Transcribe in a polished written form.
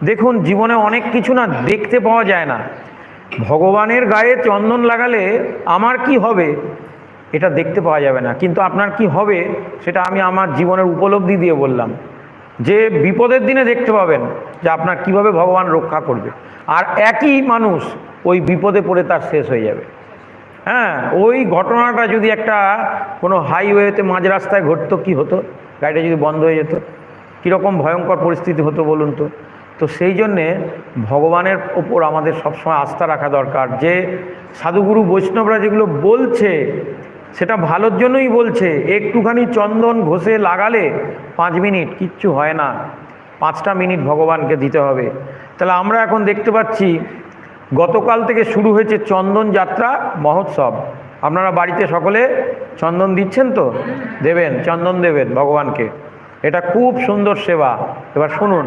দেখুন, জীবনে অনেক কিছু না দেখতে পাওয়া যায় না। ভগবানের গায়ে চন্দন লাগালে আমার কি হবে এটা দেখতে পাওয়া যাবে না, কিন্তু আপনার কি হবে সেটা আমি আমার জীবনের উপলব্ধি দিয়ে বললাম। যে বিপদের দিনে দেখতে পাবেন যে আপনার কিভাবে ভগবান রক্ষা করবে, আর একই মানুষ ওই বিপদে পড়ে তার শেষ হয়ে যাবে। হ্যাঁ, ওই ঘটনাটা যদি একটা কোনো হাইওয়েতে মাঝ রাস্তায় ঘটতো, কি হতো? গাড়িটা যদি বন্ধ হয়ে যেত, কীরকম ভয়ঙ্কর পরিস্থিতি হতো বলুন তো। তো সেই জন্যে ভগবানের ওপর আমাদের সবসময় আস্থা রাখা দরকার। যে সাধুগুরু বৈষ্ণবরা যেগুলো বলছে সেটা ভালোর জন্যই বলছে। একটুখানি চন্দন ঘষে লাগালে 5 মিনিট কিচ্ছু হয় না, 5টা মিনিট ভগবানকে দিতে হবে। তাহলে আমরা এখন দেখতে পাচ্ছি গতকাল থেকে শুরু হয়েছে চন্দন যাত্রা মহোৎসব। আপনারা বাড়িতে সকলে চন্দন দিচ্ছেন তো? দেবেন, চন্দন দেবেন ভগবানকে, এটা খুব সুন্দর সেবা। এবার শুনুন।